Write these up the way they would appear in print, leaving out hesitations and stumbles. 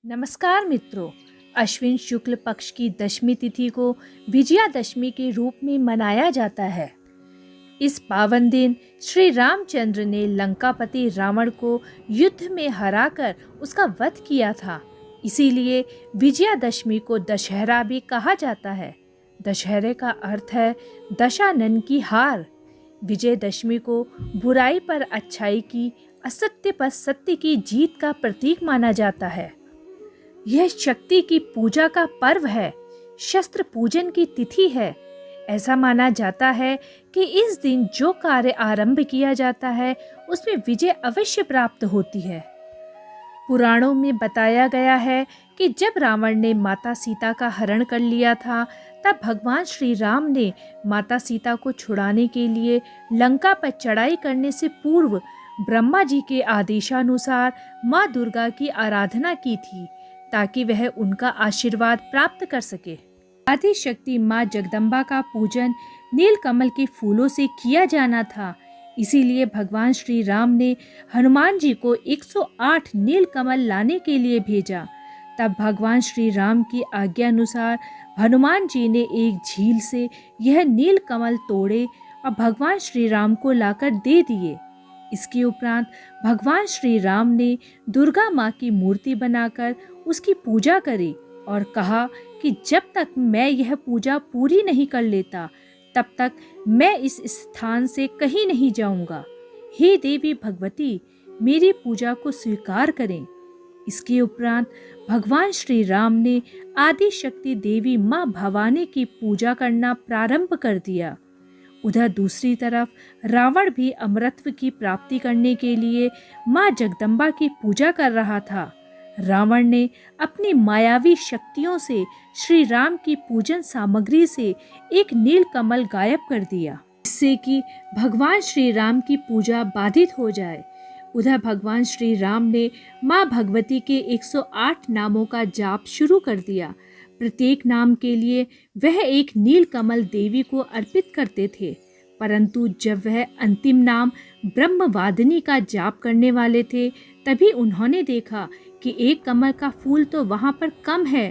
नमस्कार मित्रों। अश्विन शुक्ल पक्ष की दशमी तिथि को विजयादशमी के रूप में मनाया जाता है। इस पावन दिन श्री रामचंद्र ने लंकापति रावण को युद्ध में हराकर उसका वध किया था। इसीलिए विजयादशमी को दशहरा भी कहा जाता है। दशहरे का अर्थ है दशानन की हार। विजयदशमी को बुराई पर अच्छाई की, असत्य पर सत्य की जीत का प्रतीक माना जाता है। यह शक्ति की पूजा का पर्व है, शस्त्र पूजन की तिथि है। ऐसा माना जाता है कि इस दिन जो कार्य आरंभ किया जाता है उसमें विजय अवश्य प्राप्त होती है। पुराणों में बताया गया है कि जब रावण ने माता सीता का हरण कर लिया था, तब भगवान श्री राम ने माता सीता को छुड़ाने के लिए लंका पर चढ़ाई करने से पूर्व ब्रह्मा जी के आदेशानुसार माँ दुर्गा की आराधना की थी, ताकि वह उनका आशीर्वाद प्राप्त कर सके। आदिशक्ति माँ जगदम्बा का पूजन नीलकमल के फूलों से किया जाना था। इसीलिए भगवान श्री राम ने हनुमान जी को 108 नीलकमल लाने के लिए भेजा। तब भगवान श्री राम की आज्ञा अनुसार हनुमान जी ने एक झील से यह नीलकमल तोड़े और भगवान श्री राम को लाकर दे दिए। इसके उपरांत भगवान श्री राम ने दुर्गा माँ की मूर्ति बनाकर उसकी पूजा करी और कहा कि जब तक मैं यह पूजा पूरी नहीं कर लेता, तब तक मैं इस स्थान से कहीं नहीं जाऊंगा। हे देवी भगवती, मेरी पूजा को स्वीकार करें। इसके उपरांत भगवान श्री राम ने आदि शक्ति देवी माँ भवानी की पूजा करना प्रारंभ कर दिया। उधर दूसरी तरफ रावण भी अमरत्व की प्राप्ति करने के लिए माँ जगदम्बा की पूजा कर रहा था। रावण ने अपनी मायावी शक्तियों से श्री राम की पूजन सामग्री से एक नीलकमल गायब कर दिया, जिससे कि भगवान श्री राम की पूजा बाधित हो जाए। उधर भगवान श्री राम ने माँ भगवती के 108 नामों का जाप शुरू कर दिया। प्रत्येक नाम के लिए वह एक नीलकमल देवी को अर्पित करते थे, परंतु जब वह अंतिम नाम ब्रह्मवादिनी का जाप करने वाले थे, तभी उन्होंने देखा कि एक कमल का फूल तो वहाँ पर कम है।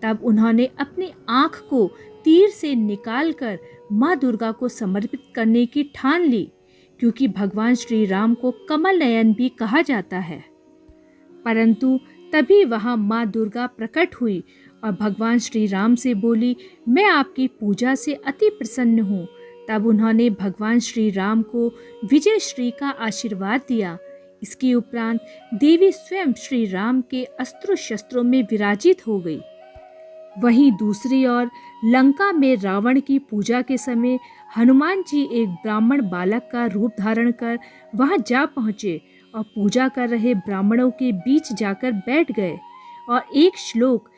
तब उन्होंने अपनी आँख को तीर से निकालकर माँ दुर्गा को समर्पित करने की ठान ली, क्योंकि भगवान श्री राम को कमल नयन भी कहा जाता है। परंतु तभी वहाँ माँ दुर्गा प्रकट हुई और भगवान श्री राम से बोली, मैं आपकी पूजा से अति प्रसन्न हूँ। तब उन्होंने भगवान श्री राम को विजय श्री का आशीर्वाद दिया। इसके उपरांत देवी स्वयं श्री राम के अस्त्र शस्त्रों में विराजित हो गई। वहीं दूसरी ओर लंका में रावण की पूजा के समय हनुमान जी एक ब्राह्मण बालक का रूप धारण कर वहां जा पहुंचे और पूजा कर रहे ब्राह्मणों के बीच जाकर बैठ गए और एक श्लोक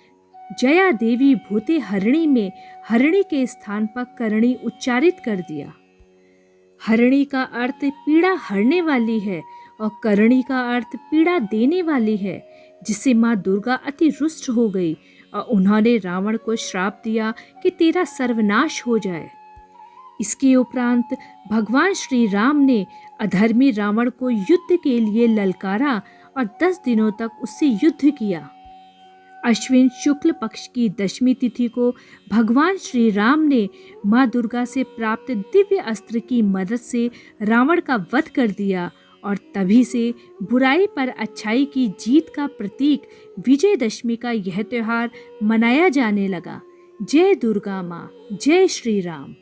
जया देवी भूते हरिणी में हरिणी के स्थान पर करणी उच्चारित कर दिया। हरिणी का अर्थ पीड़ा हरने वाली है और करणी का अर्थ पीड़ा देने वाली है, जिससे माँ दुर्गा अति रुष्ट हो गई और उन्होंने रावण को श्राप दिया कि तेरा सर्वनाश हो जाए। इसके उपरांत भगवान श्री राम ने अधर्मी रावण को युद्ध के लिए ललकारा और 10 दिनों तक उससे युद्ध किया। अश्विन शुक्ल पक्ष की दशमी तिथि को भगवान श्री राम ने माँ दुर्गा से प्राप्त दिव्य अस्त्र की मदद से रावण का वध कर दिया और तभी से बुराई पर अच्छाई की जीत का प्रतीक विजयदशमी का यह त्योहार मनाया जाने लगा। जय दुर्गा माँ, जय श्री राम।